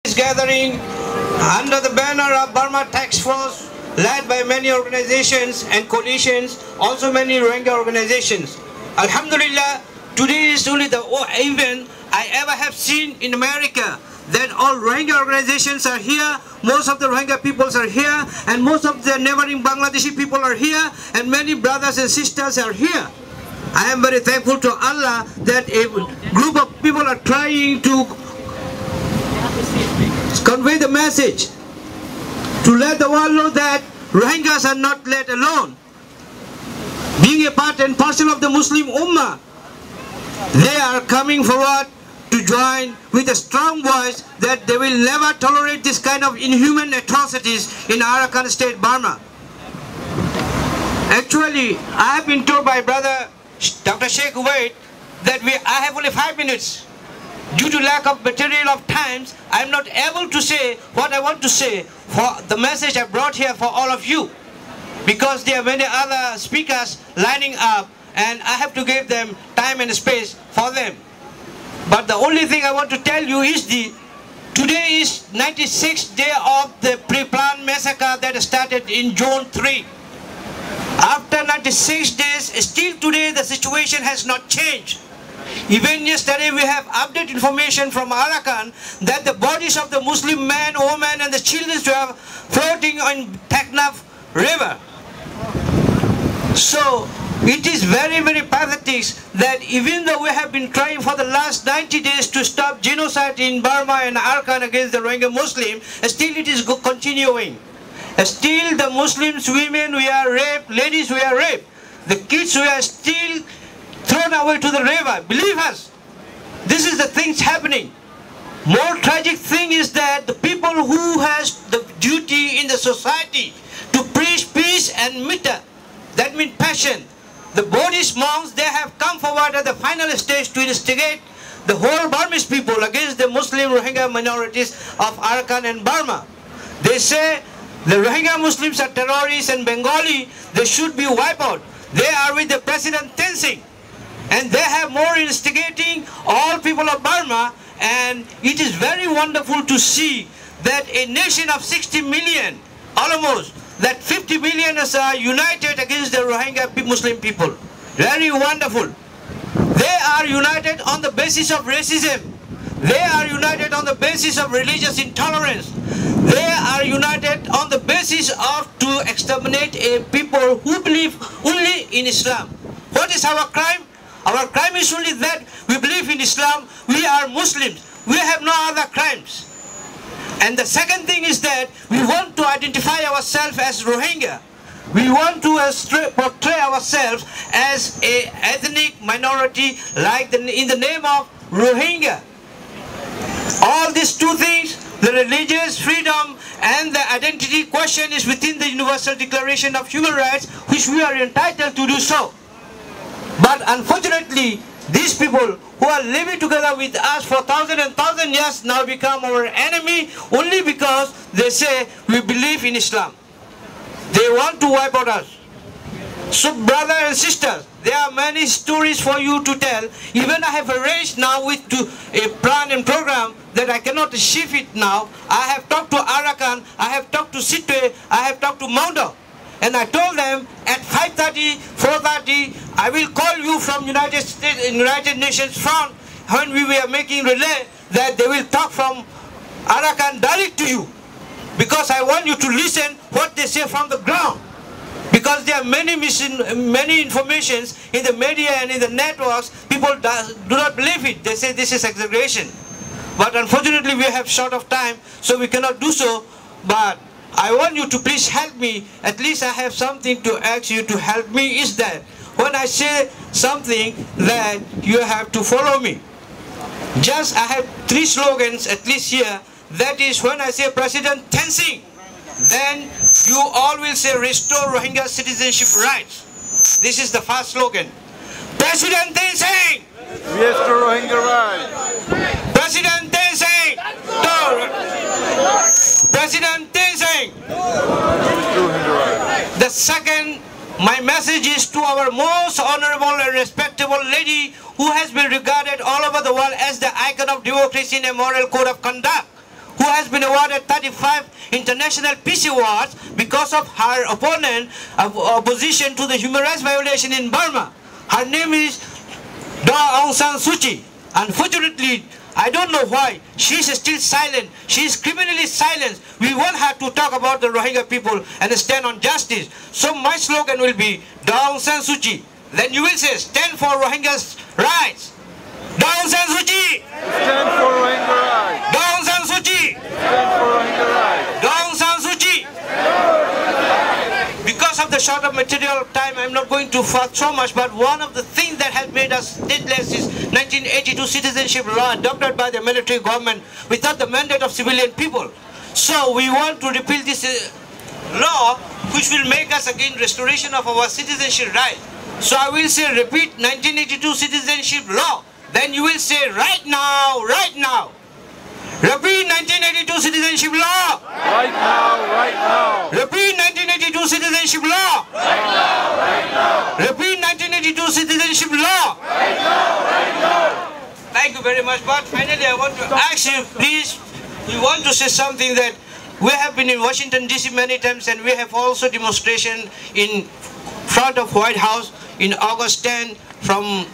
This gathering under the banner of Burma Task Force, led by many organizations and coalitions, also many Rohingya organizations. Alhamdulillah, today is only the event I ever have seen in America, that all Rohingya organizations are here, most of the Rohingya peoples are here, and most of the neighboring Bangladeshi people are here, and many brothers and sisters are here. I am very thankful to Allah that a group of people are trying to convey the message, to let the world know that Rohingyas are not let alone. Being a part and parcel of the Muslim Ummah, they are coming forward to join with a strong voice that they will never tolerate this kind of inhuman atrocities in Arakan State, Burma. Actually, I have been told by brother Dr. Sheikh Ubaid that I have only 5 minutes. Due to lack of material of times, I am not able to say what I want to say for the message I brought here for all of you, because there are many other speakers lining up and I have to give them time and space for them. But the only thing I want to tell you is today is 96th day of the pre-planned massacre that started in June 3. After 96 days, still today the situation has not changed. Even yesterday we have updated information from Arakan that the bodies of the Muslim men, women and the children were floating on Taknaf river. So it is very, very pathetic that even though we have been trying for the last 90 days to stop genocide in Burma and Arakan against the Rohingya Muslims, still it is continuing. Still the Muslims, women were raped, ladies were raped. The kids were still thrown away to the river. Believe us, this is the things happening. More tragic thing is that the people who has the duty in the society to preach peace and metta, that means passion. The Buddhist monks, they have come forward at the final stage to instigate the whole Burmese people against the Muslim Rohingya minorities of Arakan and Burma. They say the Rohingya Muslims are terrorists and Bengali, they should be wiped out. They are with the President Tenzing. And they have more instigating all people of Burma, and it is very wonderful to see that a nation of 60 million, almost, that 50 million are united against the Rohingya Muslim people. Very wonderful. They are united on the basis of racism. They are united on the basis of religious intolerance. They are united on the basis of to exterminate a people who believe only in Islam. What is our crime? Our crime is only that we believe in Islam, we are Muslims, we have no other crimes. And the second thing is that we want to identify ourselves as Rohingya. We want to portray ourselves as an ethnic minority like in the name of Rohingya. All these two things, the religious freedom and the identity question, is within the Universal Declaration of Human Rights, which we are entitled to do so. But unfortunately, these people who are living together with us for thousand and thousand years now become our enemy only because they say we believe in Islam. They want to wipe out us. So brothers and sisters, there are many stories for you to tell. Even I have arranged now with a plan and program that I cannot achieve it now. I have talked to Arakan, I have talked to Sitwe, I have talked to Maundo. And I told them at 5:30, 4:30, I will call you from United Nations front when we were making relay, that they will talk from Arakan direct to you. Because I want you to listen what they say from the ground. Because there are many informations in the media and in the networks, people do not believe it. They say this is exaggeration. But unfortunately we have short of time, so we cannot do so. But I want you to please help me. At least I have something to ask you to help me, is that when I say something, that you have to follow me. Just I have 3 slogans at least here. That is, when I say President Tenzing, then you all will say restore Rohingya citizenship rights. This is the first slogan. President Tenzing! Restore Rohingya rights. President Tenzing! President Tenzing! The second, my message is to our most honorable and respectable lady who has been regarded all over the world as the icon of democracy and a moral code of conduct, who has been awarded 35 international peace awards because of her opposition to the human rights violation in Burma. Her name is Daw Aung San Suu Kyi. Unfortunately, I don't know why she is still silent. She is criminally silenced. We want her to talk about the Rohingya people and stand on justice. So my slogan will be Daw Aung San Suu Kyi. Then you will say, stand for Rohingyas' rights. Daw Aung San Suu Kyi. Stand for Rohingya rights. Daw Aung San Suu Kyi. Stand for Rohingya rights. Daw Aung San Suu Kyi. Because of the short of material time, I'm not going to fuss so much, but one of the things that has made us stateless is 1982 citizenship law adopted by the military government without the mandate of civilian people. So we want to repeal this law, which will make us again restoration of our citizenship right. So I will say repeat 1982 citizenship law. Then you will say right now, right now. Repeat 1982 citizenship law. Right now, right now. Repeat 1982 citizenship law. Right now, right now. Repeat 1982 citizenship law. Right now, right now. Thank you very much. But finally, I want to ask you, please, we want to say something that we have been in Washington, D.C. many times, and we have also demonstration in front of White House in August 10 from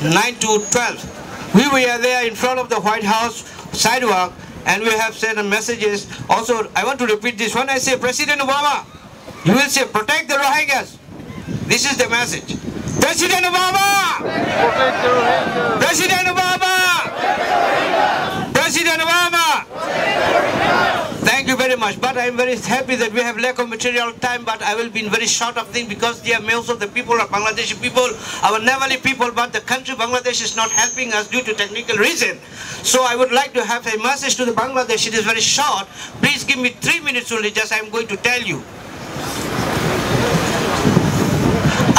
9 to 12. We were there in front of the White House sidewalk, and we have sent messages. Also, I want to repeat this. When I say President Obama, you will say protect the Rohingyas. This is the message. President Obama! Protect the Rohingyas. President Obama! President Obama! Thank you very much. But I am very happy that we have lack of material time, but I will be in very short of thing because most of the people are Bangladeshi people, our Nepali people, but the country Bangladesh is not helping us due to technical reason. So I would like to have a message to the Bangladesh. It is very short. Please give me 3 minutes only, just I am going to tell you.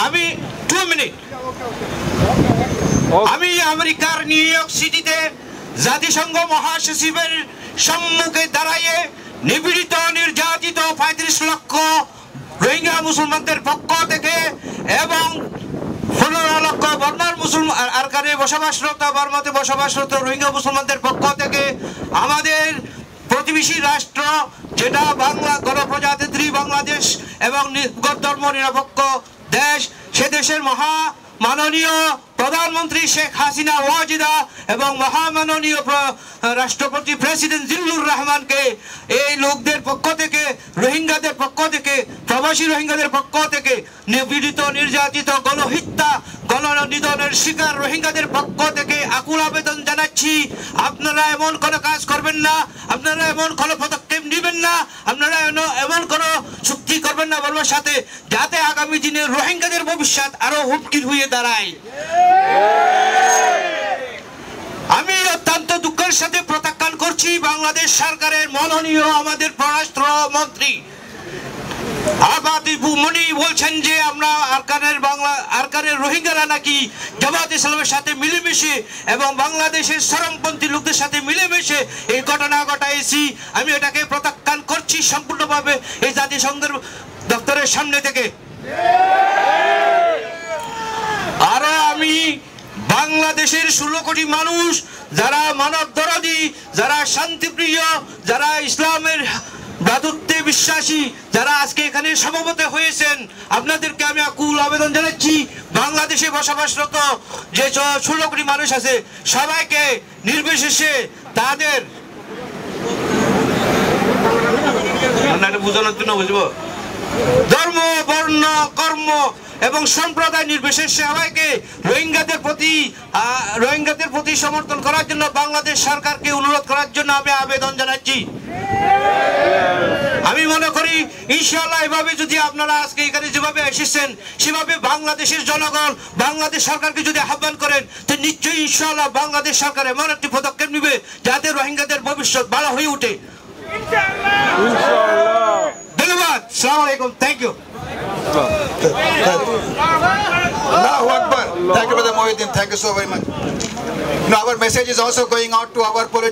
আমি 2 minutes. আমি আমেরিকার new York সিটিতে জাতিসংঘ মহাসচিবের সম্মুখে দাঁড়িয়ে নিপীড়িত নির্যাতিত 35 লক্ষ রোহিঙ্গা মুসলমানদের পক্ষ থেকে এবং 15 লক্ষ বর্মার মুসলমান আরকানে বসবাসরত বর্মাতে বসবাসরত রোহিঙ্গা মুসলমানদের পক্ষ থেকে আমাদের প্রতিবেশী রাষ্ট্র যেটা বাংলা গণপ্রজাতন্ত্রী বাংলাদেশ এবং ধর্ম নিরপেক্ষ দেশ সে দেশের মাননীয় প্রধানমন্ত্রী শেখ হাসিনা ওয়াজিদা এবং মহামাননীয় রাষ্ট্রপতি প্রেসিডেন্ট জিল্লুর রহমানকে এই লোকদের পক্ষ থেকে রোহিঙ্গাদের পক্ষ থেকে প্রবাসী রোহিঙ্গাদের পক্ষ থেকে নিপীড়িত নির্যাতিত গণহত্যা গণনিধনের শিকার রোহিঙ্গাদের পক্ষ থেকে আকুল আবেদন জানাচ্ছি আপনারা এমন কোনো কাজ করবেন না আপনারা এমন কোনো পদক্ষেপ নেবেন না আপনারা এমন কোনো চুক্তি করবেন না বর্মার সাথে যাতে আগামী দিনে রোহিঙ্গাদের ভবিষ্যৎ আরো হুমকির হয়ে দাঁড়ায় আমি অত্যন্ত দুঃখের সাথে প্রত্যাখ্যান করছি বাংলাদেশ সরকারের মাননীয় আমাদের পররাষ্ট্র মন্ত্রী মনি বলছেন যে আমরা আরকানের রোহিঙ্গারা নাকি জামাত ইসলামের সাথে মিলেমিশে এবং বাংলাদেশের চরমপন্থী লোকদের সাথে মিলেমিশে এই ঘটনা ঘটাইছি আমি এটাকে প্রত্যাখ্যান করছি সম্পূর্ণভাবে এই জাতিসংঘের দপ্তরের সামনে থেকে আর আমি বাংলাদেশের 16 কোটি মানুষ যারা মানবদরদী যারা শান্তিপ্রিয় যারা ইসলামের ভ্রাতৃত্বে বিশ্বাসী যারা আজকে এখানে সমবেত হয়েছেন আপনাদেরকে আমি আকুল আবেদন জানাচ্ছি বাংলাদেশে বসবাসরত যে 16 কোটি মানুষ আছে সবাইকে নির্বিশেষে তাদের বুঝানোর জন্য বুঝবো ধর্ম বর্ণ কর্ম এবং সম্প্রদায় নির্বিশেষে সবাইকে রোহিঙ্গাদের প্রতি সমর্থন করার জন্য বাংলাদেশ সরকারকে অনুরোধ করার জন্য আমি আবেদন জানাচ্ছি আমি মনে করি ইনশাআল্লাহ এভাবে যদি আপনারা আজকে এখানে যেভাবে এসেছেন সেভাবে বাংলাদেশের জনগণ বাংলাদেশ সরকারকে যদি আহ্বান করেন তো নিশ্চয়ই ইনশাআল্লাহ বাংলাদেশ সরকার এমন একটি পদক্ষেপ নেবে যাতে রোহিঙ্গাদের ভবিষ্যৎ ভালো হয়ে ওঠে ধন্যবাদ আসসালামু আলাইকুম thank you Allahu Akbar. Thank you, Brother Mohiuddin. Thank you so very much. Now our message is also going out to our political